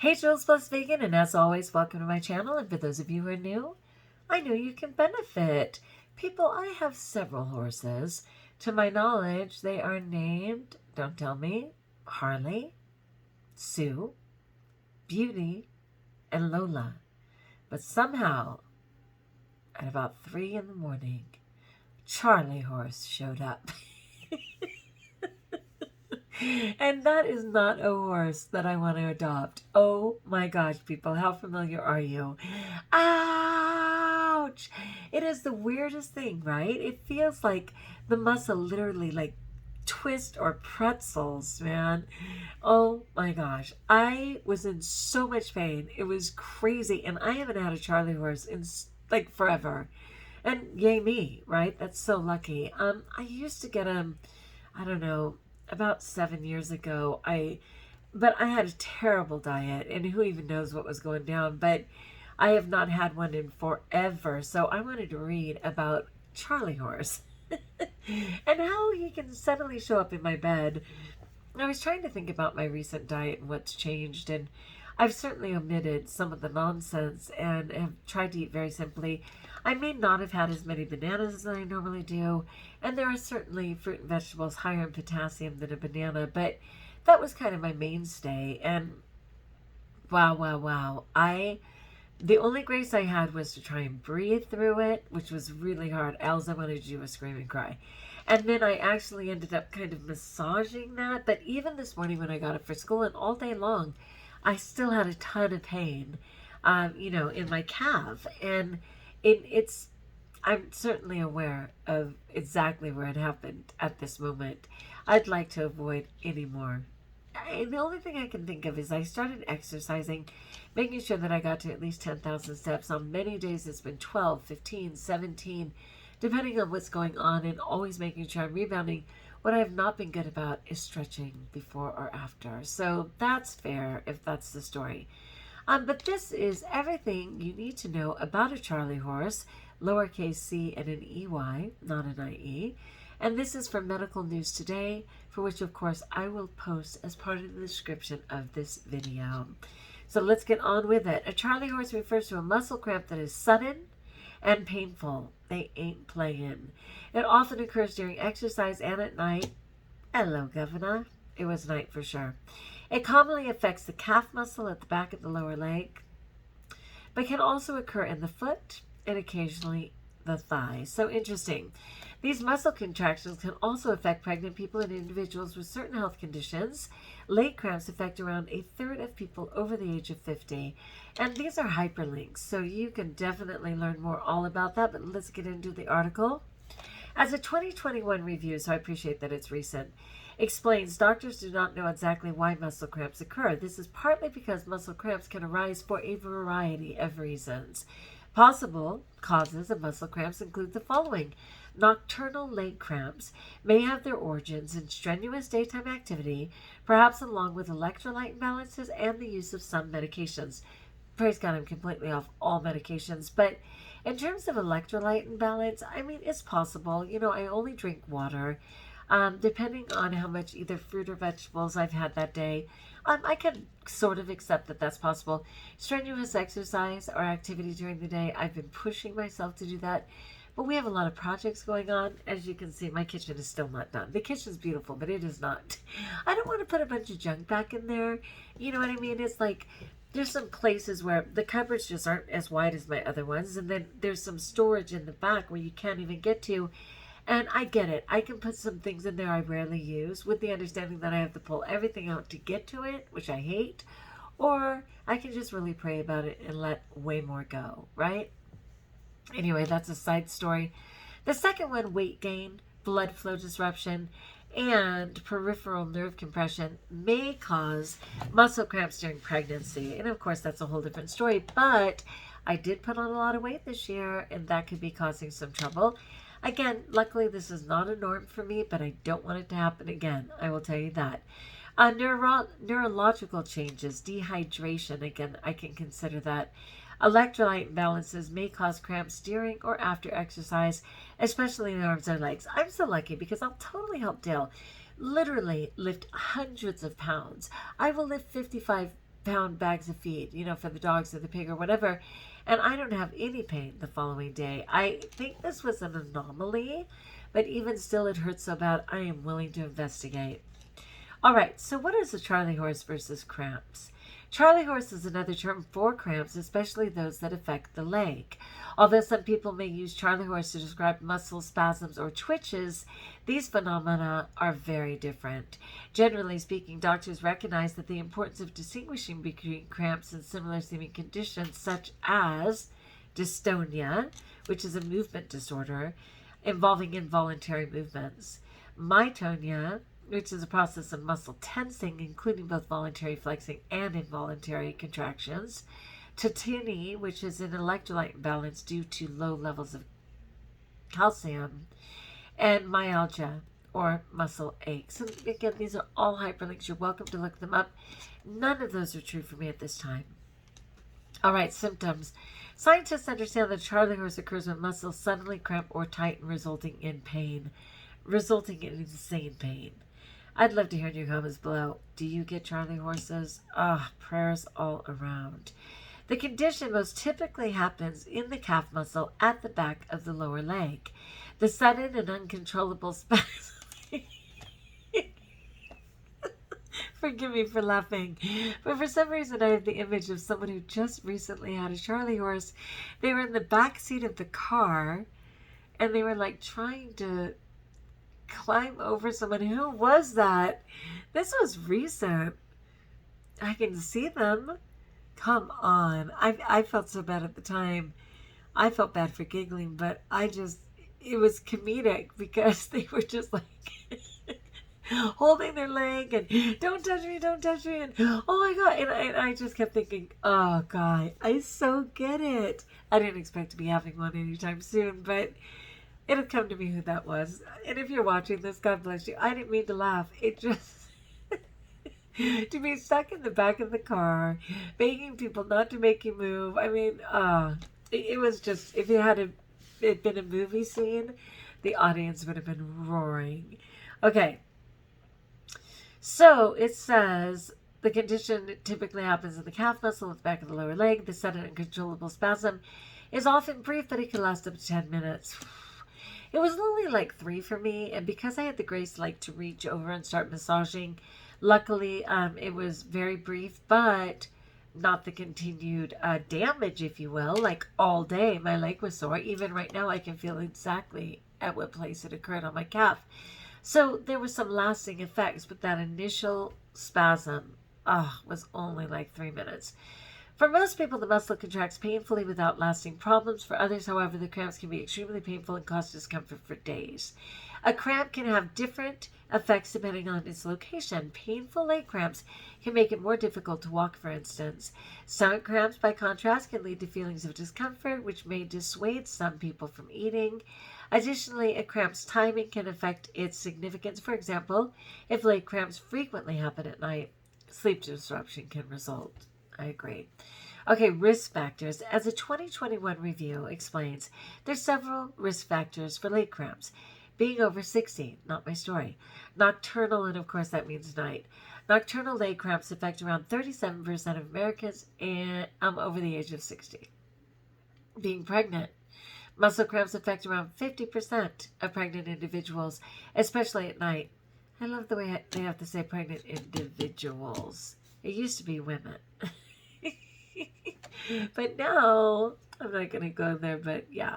Hey, Jules Blessed Vegan, and as always, welcome to my channel. And for those of you who are new, I know you can benefit. People, I have several horses. To my knowledge, they are named, don't tell me, Harley, Sue, Beauty, and Lola. But somehow, at about 3 in the morning, Charley horse showed up. And that is not a horse that I want to adopt. Oh my gosh, people, how familiar are you? Ouch! It is the weirdest thing, right? It feels like the muscle literally like twist or pretzels, man. Oh my gosh. I was in so much pain. It was crazy. And I haven't had a Charley horse in like forever. And yay me, right? That's so lucky. I used to get him, I don't know, about 7 years ago. But I had a terrible diet, and who even knows what was going down. But I have not had one in forever. So I wanted to read about Charley horse and how he can suddenly show up in my bed. I was trying to think about my recent diet and what's changed, and I've certainly omitted some of the nonsense and have tried to eat very simply. I may not have had as many bananas as I normally do, and there are certainly fruit and vegetables higher in potassium than a banana, but that was kind of my mainstay. And wow. The only grace I had was to try and breathe through it, which was really hard. All I wanted to do was scream and cry. And then I actually ended up kind of massaging that. But even this morning when I got up for school and all day long, I still had a ton of pain, in my calf. And I'm certainly aware of exactly where it happened at this moment. I'd like to avoid any more. The only thing I can think of is I started exercising, making sure that I got to at least 10,000 steps. On many days it's been 12, 15, 17, depending on what's going on, and always making sure I'm rebounding. What I have not been good about is stretching before or after. So that's fair if that's the story. But this is everything you need to know about a Charley horse, lowercase c and an EY, not an IE. And this is from Medical News Today, for which, of course, I will post as part of the description of this video. So let's get on with it. A Charley horse refers to a muscle cramp that is sudden and painful. They ain't playing. It often occurs during exercise and at night. Hello, Governor. It was night for sure. It commonly affects the calf muscle at the back of the lower leg, but can also occur in the foot and occasionally the thigh. So interesting. These muscle contractions can also affect pregnant people and individuals with certain health conditions. Leg cramps affect around a third of people over the age of 50. And these are hyperlinks, so you can definitely learn more all about that. But let's get into the article. As a 2021 review, so I appreciate that it's recent, explains doctors do not know exactly why muscle cramps occur. This is partly because muscle cramps can arise for a variety of reasons. Possible causes of muscle cramps include the following. Nocturnal leg cramps may have their origins in strenuous daytime activity, perhaps along with electrolyte imbalances and the use of some medications. Praise God, I'm completely off all medications, but in terms of electrolyte imbalance, it's possible. I only drink water. Depending on how much either fruit or vegetables I've had that day, I can sort of accept that that's possible. Strenuous exercise or activity during the day, I've been pushing myself to do that, but we have a lot of projects going on. As you can see, my kitchen is still not done. The kitchen's beautiful, but it is not. I don't want to put a bunch of junk back in there. You know what I mean? It's like there's some places where the cupboards just aren't as wide as my other ones, and then there's some storage in the back where you can't even get to. And I get it. I can put some things in there I rarely use with the understanding that I have to pull everything out to get to it, which I hate. Or I can just really pray about it and let way more go, right? Anyway, that's a side story. The second one, weight gain, blood flow disruption, and peripheral nerve compression may cause muscle cramps during pregnancy. And of course, that's a whole different story. But I did put on a lot of weight this year, and that could be causing some trouble. Again, luckily this is not a norm for me, but I don't want it to happen again. I will tell you that. Neurological changes, dehydration, again, I can consider that. Electrolyte imbalances may cause cramps during or after exercise, especially in the arms or legs. I'm so lucky because I'll totally help Dale literally lift hundreds of pounds. I will lift 55 pound bags of feed, for the dogs or the pig or whatever. And I don't have any pain the following day. I think this was an anomaly, but even still it hurts so bad I am willing to investigate. All right, so what is a Charley horse versus cramps? Charley horse is another term for cramps, especially those that affect the leg. Although some people may use Charley horse to describe muscle spasms or twitches, these phenomena are very different. Generally speaking, doctors recognize that the importance of distinguishing between cramps and similar seeming conditions such as dystonia, which is a movement disorder involving involuntary movements, myotonia, which is a process of muscle tensing, including both voluntary flexing and involuntary contractions, tetany, which is an electrolyte imbalance due to low levels of calcium, and myalgia, or muscle aches. And again, these are all hyperlinks. You're welcome to look them up. None of those are true for me at this time. All right, symptoms. Scientists understand that Charley horse occurs when muscles suddenly cramp or tighten, resulting in insane pain. I'd love to hear your comments below. Do you get Charley horses? Prayers all around. The condition most typically happens in the calf muscle at the back of the lower leg. The sudden and uncontrollable spasm. Forgive me for laughing, but for some reason I have the image of someone who just recently had a Charley horse. They were in the back seat of the car, and they were like trying to climb over someone. Who was that? This was recent. I can see them. Come on. I felt so bad at the time. I felt bad for giggling, but it was comedic because they were just like holding their leg and don't touch me, and oh my God. And I just kept thinking, oh God, I so get it. I didn't expect to be having one anytime soon, but it'll come to me who that was. And if you're watching this, God bless you. I didn't mean to laugh. It just to be stuck in the back of the car, begging people not to make you move. I mean, it was just, if it had been a movie scene, the audience would have been roaring. Okay. So it says the condition typically happens in the calf muscle at the back of the lower leg. The sudden uncontrollable spasm is often brief, but it can last up to 10 minutes. It was only like 3 for me, and because I had the grace to reach over and start massaging, luckily it was very brief, but not the continued damage, if you will. Like all day, my leg was sore. Even right now, I can feel exactly at what place it occurred on my calf. So there were some lasting effects, but that initial spasm was only like 3 minutes. For most people, the muscle contracts painfully without lasting problems. For others, however, the cramps can be extremely painful and cause discomfort for days. A cramp can have different effects depending on its location. Painful leg cramps can make it more difficult to walk, for instance. Stomach cramps, by contrast, can lead to feelings of discomfort, which may dissuade some people from eating. Additionally, a kramp's timing can affect its significance. For example, if leg cramps frequently happen at night, sleep disruption can result. I agree. Okay, risk factors. As a 2021 review explains, there's several risk factors for leg cramps. Being over 60, not my story. Nocturnal, and of course that means night. Nocturnal leg cramps affect around 37% of Americans and over the age of 60. Being pregnant. Muscle cramps affect around 50% of pregnant individuals, especially at night. I love the way they have to say pregnant individuals. It used to be women. But now, I'm not going to go there, but yeah.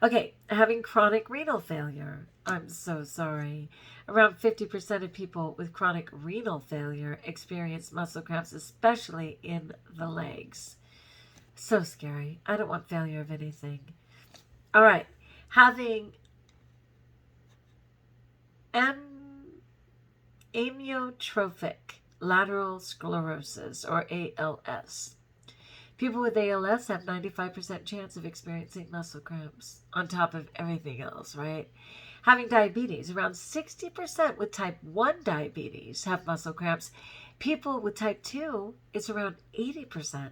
Okay, having chronic renal failure. I'm so sorry. Around 50% of people with chronic renal failure experience muscle cramps, especially in the legs. So scary. I don't want failure of anything. All right, having amyotrophic lateral sclerosis, or ALS. People with ALS have 95% chance of experiencing muscle cramps on top of everything else, right? Having diabetes, around 60% with type 1 diabetes have muscle cramps. People with type 2, it's around 80%.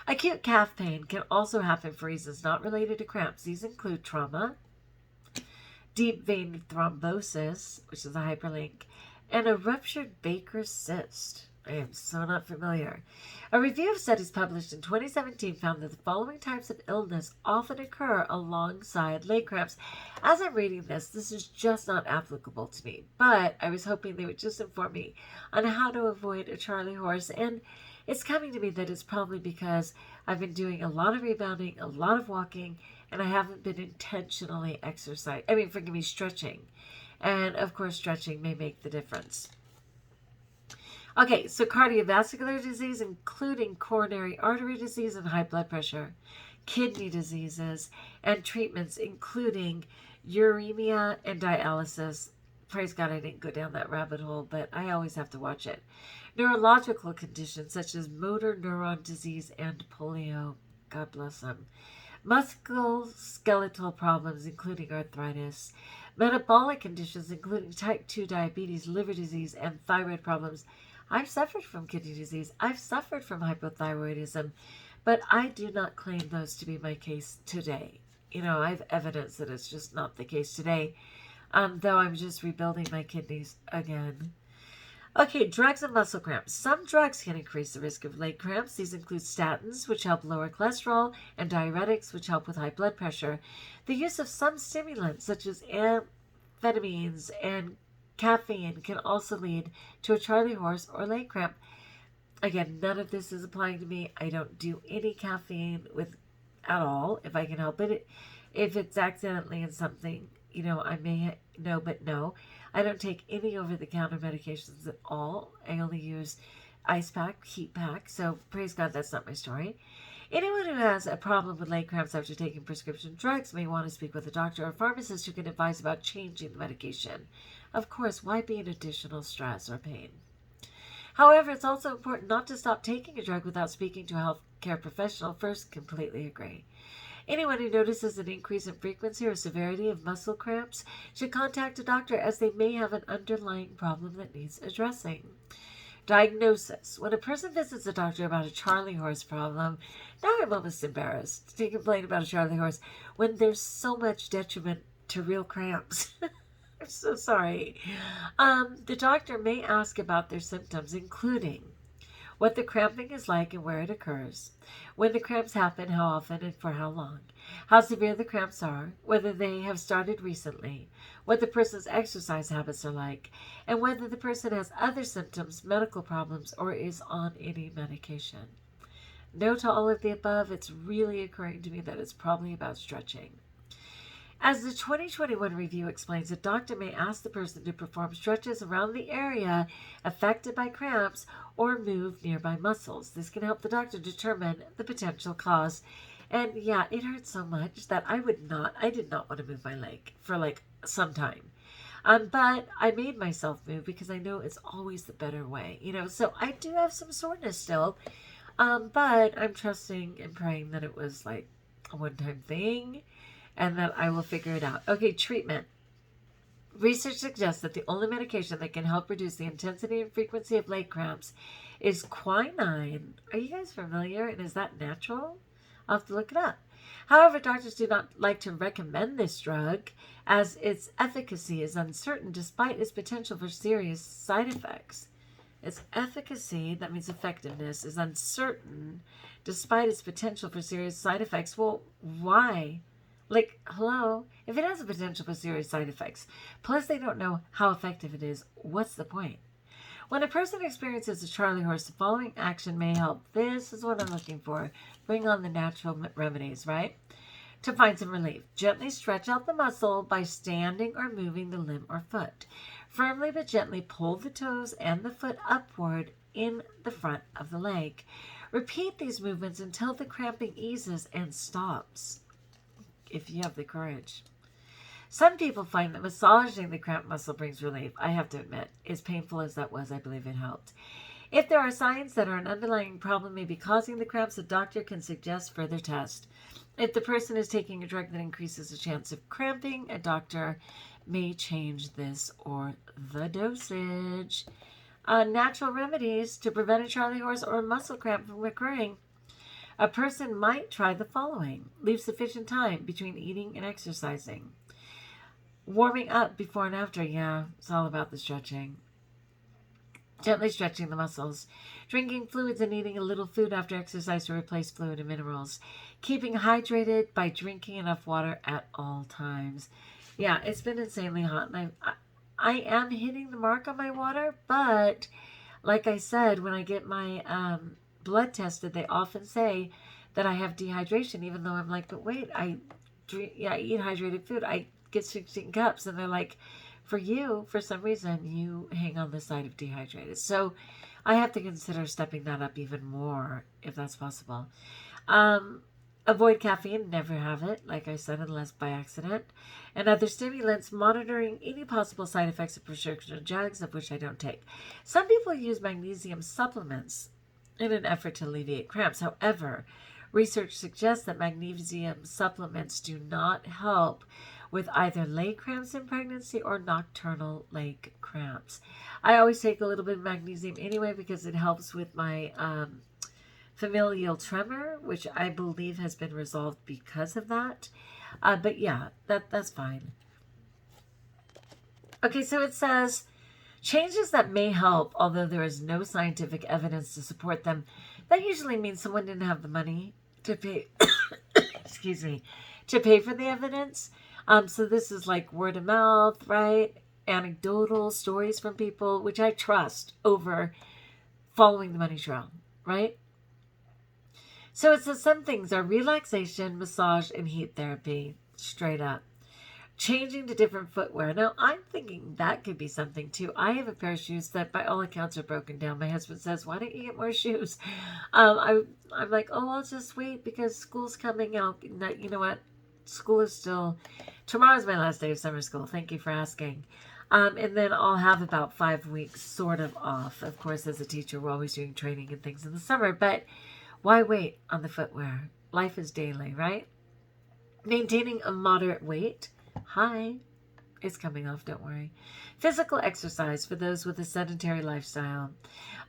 Acute calf pain can also happen for reasons not related to cramps. These include trauma, deep vein thrombosis, which is a hyperlink, and a ruptured Baker's cyst. I am so not familiar. A review of studies published in 2017 found that the following types of illness often occur alongside leg cramps. As I'm reading this is just not applicable to me, but I was hoping they would just inform me on how to avoid a Charley horse, and it's coming to me that it's probably because I've been doing a lot of rebounding, a lot of walking, and I haven't been intentionally stretching. And of course, stretching may make the difference. Okay, so cardiovascular disease, including coronary artery disease and high blood pressure, kidney diseases, and treatments including uremia and dialysis. Praise God I didn't go down that rabbit hole, but I always have to watch it. Neurological conditions such as motor neuron disease and polio. God bless them. Musculoskeletal problems, including arthritis. Metabolic conditions, including type 2 diabetes, liver disease, and thyroid problems. I've suffered from kidney disease. I've suffered from hypothyroidism, but I do not claim those to be my case today. I have evidence that it's just not the case today, though I'm just rebuilding my kidneys again. Okay, drugs and muscle cramps. Some drugs can increase the risk of leg cramps. These include statins, which help lower cholesterol, and diuretics, which help with high blood pressure. The use of some stimulants, such as amphetamines and caffeine, can also lead to a Charley horse or leg cramp. Again, none of this is applying to me. I don't do any caffeine at all, if I can help it. If it's accidentally in something, I may know, but no. I don't take any over-the-counter medications at all. I only use ice pack, heat pack, so praise God that's not my story. Anyone who has a problem with leg cramps after taking prescription drugs may want to speak with a doctor or pharmacist who can advise about changing the medication. Of course, why be an additional stress or pain? However, it's also important not to stop taking a drug without speaking to a healthcare professional first. Completely agree. Anyone who notices an increase in frequency or severity of muscle cramps should contact a doctor, as they may have an underlying problem that needs addressing. Diagnosis. When a person visits a doctor about a Charley horse problem, now I'm almost embarrassed to complain about a Charley horse when there's so much detriment to real cramps. I'm so sorry. The doctor may ask about their symptoms, including what the cramping is like and where it occurs, when the cramps happen, how often and for how long, how severe the cramps are, whether they have started recently, what the person's exercise habits are like, and whether the person has other symptoms, medical problems, or is on any medication. No to all of the above. It's really occurring to me that it's probably about stretching. As the 2021 review explains, a doctor may ask the person to perform stretches around the area affected by cramps or move nearby muscles. This can help the doctor determine the potential cause. And yeah, it hurt so much that I did not want to move my leg for some time. But I made myself move because I know it's always the better way, so I do have some soreness still. But I'm trusting and praying that it was a one-time thing, and that I will figure it out. Okay, treatment. Research suggests that the only medication that can help reduce the intensity and frequency of leg cramps is quinine. Are you guys familiar? And is that natural? I'll have to look it up. However, doctors do not like to recommend this drug, as its efficacy is uncertain despite its potential for serious side effects. Its efficacy, that means effectiveness, is uncertain despite its potential for serious side effects. Well, why? Hello? If it has a potential for serious side effects, plus they don't know how effective it is, what's the point? When a person experiences a Charley horse, the following action may help. This is what I'm looking for. Bring on the natural remedies, right? To find some relief. Gently stretch out the muscle by standing or moving the limb or foot. Firmly but gently pull the toes and the foot upward in the front of the leg. Repeat these movements until the cramping eases and stops, if you have the courage. Some people find that massaging the cramped muscle brings relief. I have to admit, as painful as that was, I believe it helped. If there are signs that an underlying problem may be causing the cramps, a doctor can suggest further tests. If the person is taking a drug that increases the chance of cramping, a doctor may change this or the dosage. Natural remedies to prevent a Charley horse or muscle cramp from occurring. A person might try the following. Leave sufficient time between eating and exercising. Warming up before and after. Yeah, it's all about the stretching. Gently stretching the muscles. Drinking fluids and eating a little food after exercise to replace fluid and minerals. Keeping hydrated by drinking enough water at all times. Yeah, it's been insanely hot, and I am hitting the mark on my water, but like I said, when I get my blood tested, they often say that I have dehydration, even though I'm like, but wait, I eat hydrated food. I get 16 cups, and they're like, for you, for some reason, you hang on the side of dehydrated. So I have to consider stepping that up even more if that's possible. Avoid caffeine, never have it, like I said, unless by accident. And other stimulants, monitoring any possible side effects of prescription drugs, of which I don't take. Some people use magnesium supplements in an effort to alleviate cramps. However, research suggests that magnesium supplements do not help with either leg cramps in pregnancy or nocturnal leg cramps. I always take a little bit of magnesium anyway because it helps with my familial tremor, which I believe has been resolved because of that. But yeah, that's fine. Okay, so it says, changes that may help, although there is no scientific evidence to support them. That usually means someone didn't have the money to pay, excuse me, to pay for the evidence. So this is like word of mouth, right? Anecdotal stories from people, which I trust over following the money trail, right? So it says some things are relaxation, massage, and heat therapy, straight up. Changing to different footwear. Now, I'm thinking that could be something too. I have a pair of shoes that by all accounts are broken down. My husband says, why don't you get more shoes? I'm like, oh, I'll just wait because school's coming out. You know what? School is still... Tomorrow's my last day of summer school. Thank you for asking. And then I'll have about 5 weeks sort of off. Of course, as a teacher, we're always doing training and things in the summer. But why wait on the footwear? Life is daily, right? Maintaining a moderate weight. Hi. It's coming off, don't worry. Physical exercise for those with a sedentary lifestyle.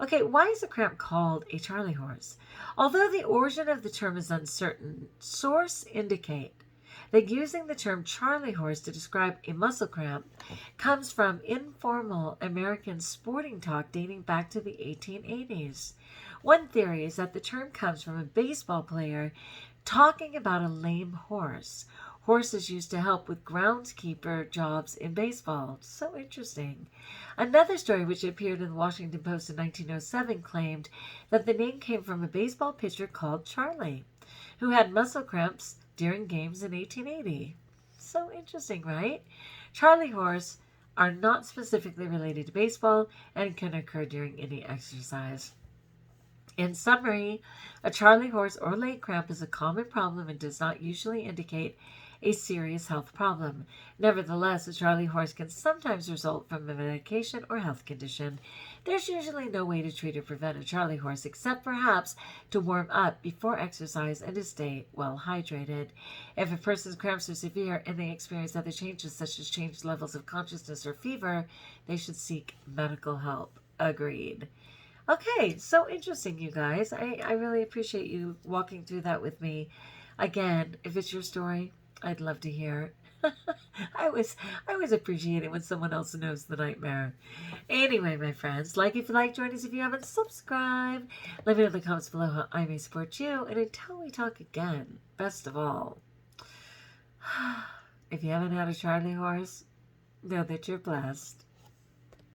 Okay, why is a cramp called a Charley horse? Although the origin of the term is uncertain, sources indicate that using the term Charley horse to describe a muscle cramp comes from informal American sporting talk dating back to the 1880s. One theory is that the term comes from a baseball player talking about a lame horse. Horses used to help with groundskeeper jobs in baseball. So interesting. Another story, which appeared in the Washington Post in 1907, claimed that the name came from a baseball pitcher called Charley, who had muscle cramps during games in 1880. So interesting, right? Charley horse are not specifically related to baseball and can occur during any exercise. In summary, a Charley horse or leg cramp is a common problem and does not usually indicate a serious health problem. Nevertheless, a Charley horse can sometimes result from a medication or health condition. There's usually no way to treat or prevent a Charley horse except perhaps to warm up before exercise and to stay well hydrated. If a person's cramps are severe and they experience other changes such as changed levels of consciousness or fever, they should seek medical help. Agreed. Okay, so interesting, you guys. I really appreciate you walking through that with me. Again, if it's your story, I'd love to hear it. I always appreciate it when someone else knows the nightmare. Anyway, my friends, like if you like, join us if you haven't subscribed. Let me know in the comments below how I may support you. And until we talk again, best of all, if you haven't had a Charley horse, know that you're blessed.